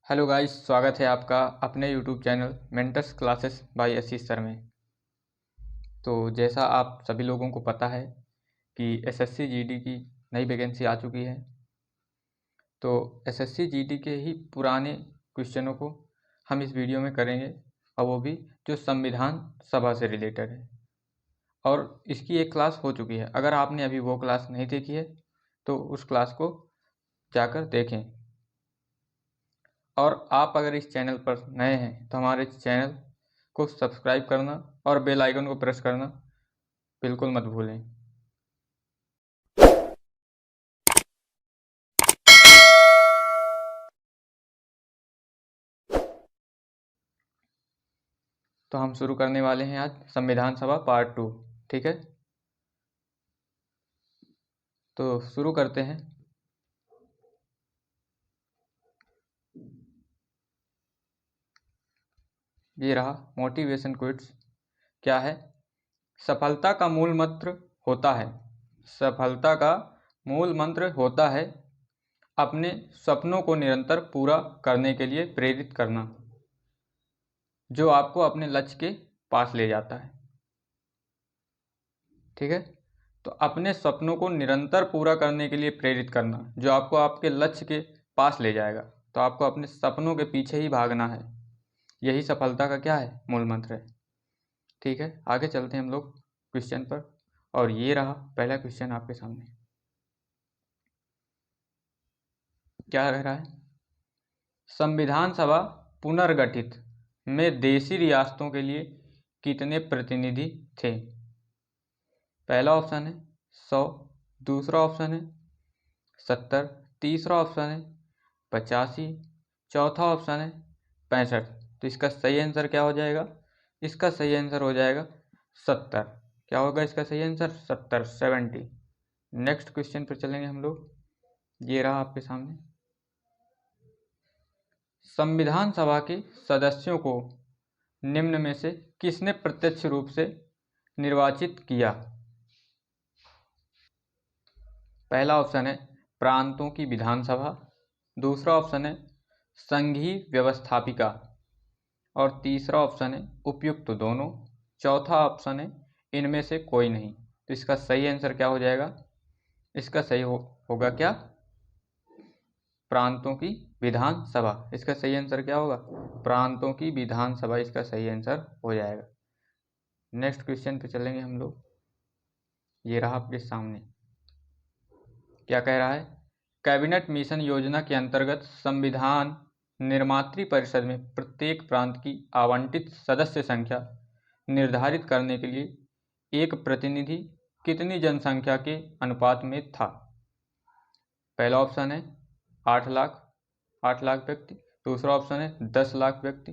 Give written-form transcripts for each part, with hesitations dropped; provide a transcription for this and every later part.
Hello guys, स्वागत है आपका अपने YouTube channel mentors classes bye आशीष सर में। तो जैसा आप सभी लोगों को पता है कि एसएससी जीडी की नई वैकेंसी आ चुकी है। तो एसएससी जीडी के ही पुराने क्वेश्चनों को हम इस वीडियो में करेंगे, और वो भी जो संविधान सभा से रिलेटेड है। और इसकी एक क्लास हो चुकी है। अगर आपने अभी वो क्लास नहीं देखी है तो उस क्लास को जाकर देखें। और आप अगर इस चैनल पर नए हैं तो हमारे चैनल को सब्सक्राइब करना और बेल आइकन को प्रेस करना बिल्कुल मत भूलें। तो हम शुरू करने वाले हैं आज संविधान सभा पार्ट 2। ठीक है, तो शुरू करते हैं। ये रहा मोटिवेशन क्विट्स। क्या है? सफलता का मूल मंत्र होता है सफलता का मूल मंत्र होता है अपने सपनों को निरंतर पूरा करने के लिए प्रेरित करना, जो आपको अपने लक्ष्य के पास ले जाता है। ठीक है, तो अपने सपनों को निरंतर पूरा करने के लिए प्रेरित करना, जो आपको आपके लक्ष्य के पास ले जाएगा। तो आपको अपने सपनों के पीछे ही भागना है। यही सफलता का क्या है? मूल मंत्र है। ठीक है, आगे चलते हैं हम लोग क्वेश्चन पर। और ये रहा पहला क्वेश्चन आपके सामने। क्या रह रहा है? संविधान सभा पुनर्गठित में देशी रियासतों के लिए कितने प्रतिनिधि थे? पहला ऑप्शन है 100, दूसरा ऑप्शन है 70, तीसरा ऑप्शन है 85, चौथा ऑप्शन है 65। तो इसका सही आंसर क्या हो जाएगा? इसका सही आंसर हो जाएगा 70। क्या होगा इसका सही आंसर? 70। नेक्स्ट क्वेश्चन पर चलेंगे हम लोग। ये रहा आपके सामने। संविधान सभा के सदस्यों को निम्न में से किसने प्रत्यक्ष रूप से निर्वाचित किया? पहला ऑप्शन है प्रांतों की विधानसभा, दूसरा ऑप्शन है संघीय व्यवस्थापिका, और तीसरा ऑप्शन है उपयुक्त दोनों, चौथा ऑप्शन है इनमें से कोई नहीं। तो इसका सही आंसर क्या हो जाएगा? इसका सही होगा क्या? प्रांतों की विधानसभा। इसका सही आंसर क्या होगा? प्रांतों की विधानसभा इसका सही आंसर हो जाएगा। नेक्स्ट क्वेश्चन पे चलेंगे हम लोग। ये रहा आपके सामने। क्या कह रहा है? कैबिनेट मिशन योजना के अंतर्गत संविधान निर्मात्री परिषद में प्रत्येक प्रांत की आवंटित सदस्य संख्या निर्धारित करने के लिए एक प्रतिनिधि कितनी जनसंख्या के अनुपात में था? पहला ऑप्शन है 8 लाख व्यक्ति, दूसरा ऑप्शन है 10 लाख व्यक्ति,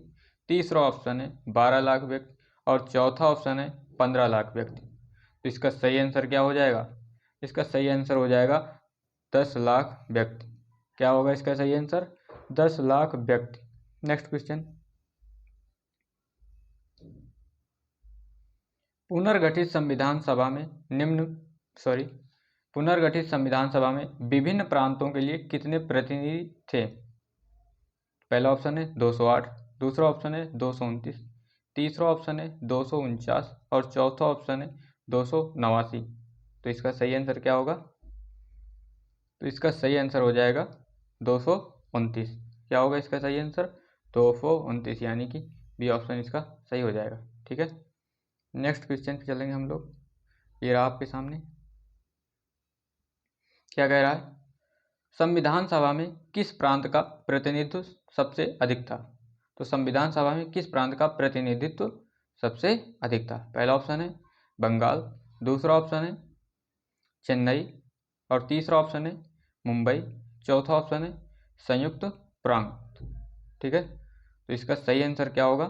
तीसरा ऑप्शन है 12 लाख व्यक्ति, और चौथा ऑप्शन है 15 लाख व्यक्ति। तो इसका सही आंसर क्या हो जाएगा? इसका सही आंसर हो जाएगा 10 लाख व्यक्ति। क्या होगा इसका सही आंसर? 10 लाख व्यक्ति। Next question. पुनर्गठित संविधान सभा में विभिन्न प्रांतों के लिए कितने प्रतिनिधि थे? पहला ऑप्शन है 208, दूसरा ऑप्शन है 229, तीसरा ऑप्शन है 249, और चौथा ऑप्शन है 289। तो इसका सही आंसर क्या होगा? तो इसका सही आंसर हो जाएगा 229। क्या होगा इसका सही आंसर? 229, यानी कि बी ऑप्शन इसका सही हो जाएगा। ठीक है, नेक्स्ट क्वेश्चन पे चलेंगे हम लोग। ये रहा आपके सामने। क्या कह रहा है? संविधान सभा में किस प्रांत का प्रतिनिधित्व सबसे अधिक था? तो संविधान सभा में किस प्रांत का प्रतिनिधित्व सबसे अधिक था? पहला ऑप्शन है बंगाल, दूसरा ऑप्शन है चेन्नई, और तीसरा ऑप्शन है मुंबई, चौथा ऑप्शन है संयुक्त प्रांत। ठीक है, तो इसका सही आंसर क्या होगा?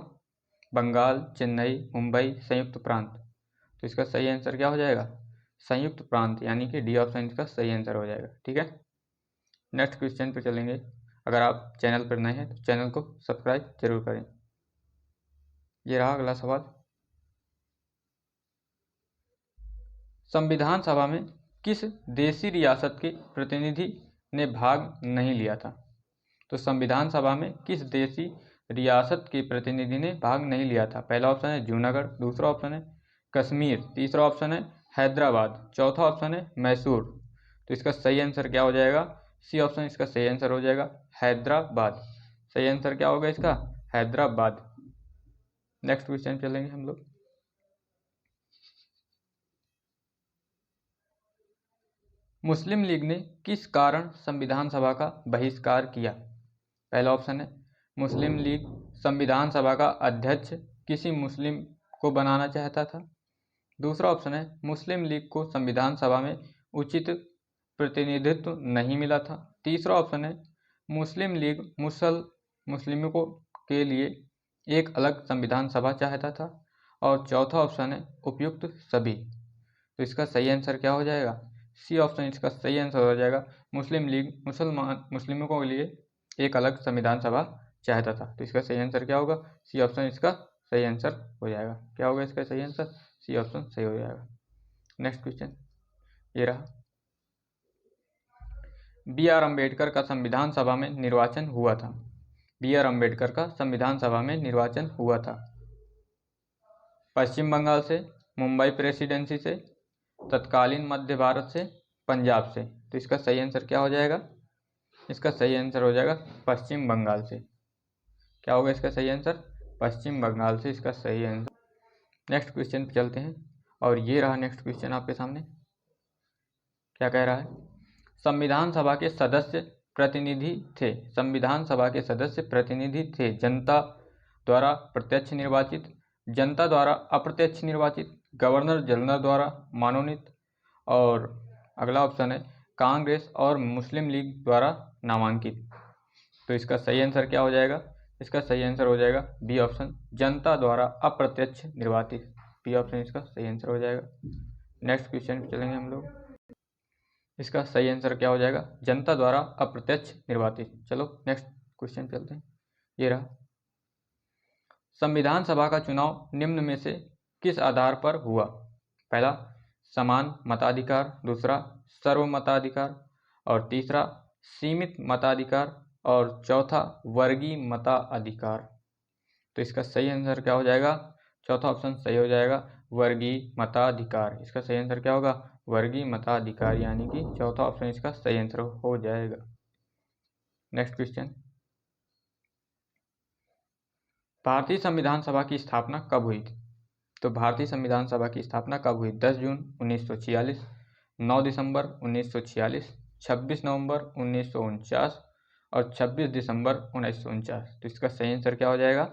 बंगाल, चेन्नई, मुंबई, संयुक्त प्रांत। तो इसका सही आंसर क्या हो जाएगा? संयुक्त प्रांत, यानी कि डी ऑप्शन इसका सही आंसर हो जाएगा। ठीक है, नेक्स्ट क्वेश्चन पे चलेंगे। अगर आप चैनल पर नए हैं तो चैनल को सब्सक्राइब जरूर करें। ये रहा अगला सवाल। संविधान सभा में किस देशी रियासत के प्रतिनिधि ने भाग नहीं लिया था? तो संविधान सभा में किस देशी रियासत के प्रतिनिधि ने भाग नहीं लिया था? पहला ऑप्शन है जूनागढ़, दूसरा ऑप्शन है कश्मीर, तीसरा ऑप्शन है हैदराबाद, चौथा ऑप्शन है मैसूर। तो इसका सही आंसर क्या हो जाएगा? सी ऑप्शन इसका सही आंसर हो जाएगा, हैदराबाद। सही आंसर क्या होगा इसका? हैदराबाद। नेक्स्ट क्वेश्चन चलेंगे हम लोग। मुस्लिम लीग ने किस कारण संविधान सभा का बहिष्कार किया? पहला ऑप्शन है मुस्लिम लीग संविधान सभा का अध्यक्ष किसी मुस्लिम को बनाना चाहता था। दूसरा ऑप्शन है मुस्लिम लीग को संविधान सभा में उचित प्रतिनिधित्व नहीं मिला था। तीसरा ऑप्शन है मुस्लिम लीग मुस्लिमों के लिए एक अलग संविधान सभा चाहता था। और चौथा ऑप्शन है उपयुक्त सभी। तो इसका सही आंसर क्या हो जाएगा? सी ऑप्शन इसका सही आंसर हो जाएगा, मुस्लिम लीग मुस्लिमों के लिए एक अलग संविधान सभा चाहता था। तो इसका सही आंसर क्या होगा? सी ऑप्शन इसका सही आंसर हो जाएगा। क्या होगा इसका सही आंसर? सी ऑप्शन सही हो जाएगा। नेक्स्ट क्वेश्चन ये रहा, बी आर अम्बेडकर का संविधान सभा में निर्वाचन हुआ था। बी आर अम्बेडकर का संविधान सभा में निर्वाचन हुआ था पश्चिम बंगाल से, मुंबई प्रेसिडेंसी से, तत्कालीन मध्य भारत से, पंजाब से। तो इसका सही आंसर क्या हो जाएगा? इसका सही आंसर हो जाएगा पश्चिम बंगाल से। क्या होगा इसका सही आंसर? पश्चिम बंगाल से इसका सही आंसर। नेक्स्ट क्वेश्चन पे चलते हैं और ये रहा नेक्स्ट क्वेश्चन आपके सामने। क्या कह रहा है? संविधान सभा के सदस्य प्रतिनिधि थे। संविधान सभा के सदस्य प्रतिनिधि थे जनता द्वारा प्रत्यक्ष निर्वाचित, जनता द्वारा अप्रत्यक्ष निर्वाचित, गवर्नर जनरल द्वारा मनोनीत, और अगला ऑप्शन है कांग्रेस और मुस्लिम लीग द्वारा नामांकित। तो इसका सही आंसर क्या हो जाएगा? इसका सही आंसर हो जाएगा बी ऑप्शन, जनता द्वारा अप्रत्यक्ष निर्वाचित। बी ऑप्शन इसका सही आंसर हो जाएगा। नेक्स्ट क्वेश्चन पे चलेंगे हम लोग। इसका सही आंसर क्या हो जाएगा? जनता द्वारा अप्रत्यक्ष निर्वाचित। चलो नेक्स्ट क्वेश्चन चलते हैं। ये रहा, संविधान सभा का चुनाव निम्न में से किस आधार पर हुआ? पहला समान मताधिकार, दूसरा सर्वमताधिकार, और तीसरा सीमित मताधिकार, और चौथा वर्गीय मताधिकार। तो इसका सही आंसर क्या हो जाएगा? चौथा ऑप्शन सही हो जाएगा, वर्गीय मताधिकार। इसका सही आंसर क्या होगा? वर्गीय मताधिकार, यानी कि चौथा ऑप्शन इसका सही आंसर हो जाएगा। नेक्स्ट क्वेश्चन, भारतीय संविधान सभा की स्थापना कब हुई थी? तो भारतीय संविधान सभा की स्थापना कब हुई? 10 जून 1946, 9 दिसंबर 1946, 26 नवंबर 1949 और 26 दिसंबर 1949। तो इसका सही आंसर क्या हो जाएगा?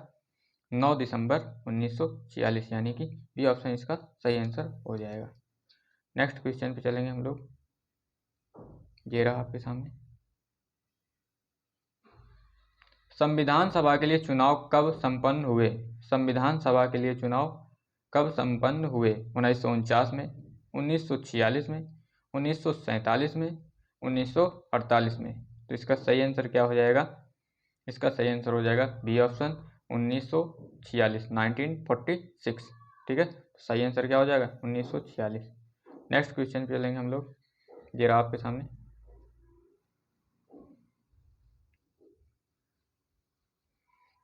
9 दिसंबर 1946, यानी कि बी ऑप्शन इसका सही आंसर हो जाएगा। नेक्स्ट क्वेश्चन पे चलेंगे हम लोग। ये रहा आपके सामने, संविधान सभा के लिए चुनाव कब संपन्न हुए? संविधान सभा के लिए चुनाव कब संपन्न हुए? 1949 में, 1946 में, 1947 में, 1948 में। तो इसका सही आंसर क्या हो जाएगा? इसका सही आंसर हो जाएगा बी ऑप्शन 1946, 1946। ठीक है, सही आंसर क्या हो जाएगा? 1946। नेक्स्ट क्वेश्चन पे चलेंगे हम लोग। ये रहा आपके सामने,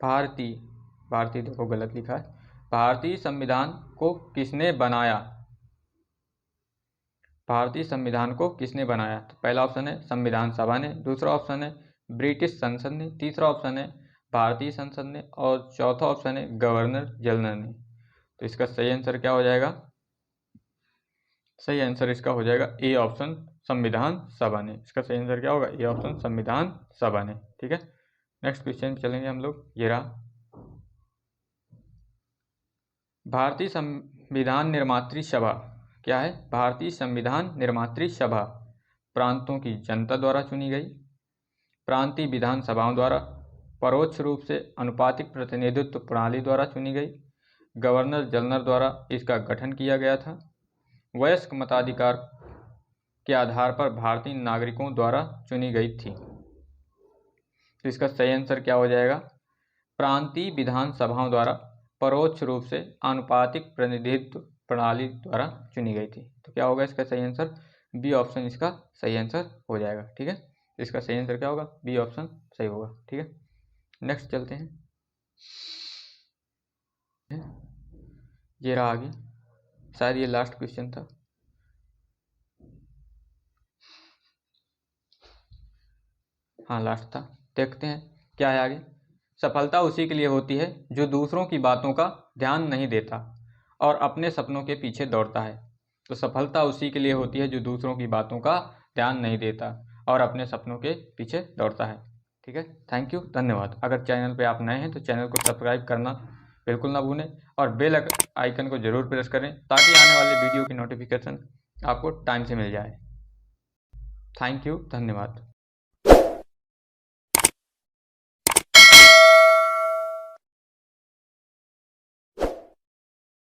भारतीय देखो गलत लिखा है, भारतीय संविधान को किसने बनाया? भारतीय संविधान को किसने बनाया? तो पहला ऑप्शन है संविधान सभा ने, दूसरा ऑप्शन है ब्रिटिश संसद ने, तीसरा ऑप्शन है भारतीय संसद ने, और चौथा ऑप्शन है गवर्नर जनरल ने। तो इसका सही आंसर क्या हो जाएगा? सही आंसर इसका हो जाएगा ए ऑप्शन, संविधान सभा ने। इसका सही आंसर क्या होगा? ए ऑप्शन, संविधान सभा ने। ठीक है, नेक्स्ट क्वेश्चन चलेंगे हम लोग। ये रहा, भारतीय संविधान निर्मात्री सभा क्या है? भारतीय संविधान निर्मात्री सभा प्रांतों की जनता द्वारा चुनी गई, प्रांतीय विधानसभाओं द्वारा, परोक्ष रूप से अनुपातिक प्रतिनिधित्व प्रणाली द्वारा चुनी गई, गवर्नर जनरल द्वारा इसका गठन किया गया था, वयस्क मताधिकार के आधार पर भारतीय नागरिकों द्वारा चुनी गई थी। तो इसका सही आंसर क्या हो जाएगा? प्रांतीय विधानसभाओं द्वारा परोक्ष रूप से आनुपातिक प्रतिनिधित्व प्रणाली द्वारा चुनी गई थी। तो क्या होगा इसका सही आंसर? बी ऑप्शन इसका सही आंसर हो जाएगा। ठीक है, इसका सही आंसर क्या होगा? बी ऑप्शन सही होगा। ठीक है, नेक्स्ट चलते हैं। ये रहा आगे, शायद ये लास्ट क्वेश्चन था। हाँ लास्ट था, देखते हैं क्या है आगे। सफलता उसी के लिए होती है जो दूसरों की बातों का ध्यान नहीं देता और अपने सपनों के पीछे दौड़ता है। तो सफलता उसी के लिए होती है जो दूसरों की बातों का ध्यान नहीं देता और अपने सपनों के पीछे दौड़ता है। ठीक है, थैंक यू, धन्यवाद। अगर चैनल पे आप नए हैं तो चैनल को सब्सक्राइब करना बिल्कुल ना भूलें और बेल आइकन को ज़रूर प्रेस करें ताकि आने वाले वीडियो की नोटिफिकेशन आपको टाइम से मिल जाए। थैंक यू, धन्यवाद।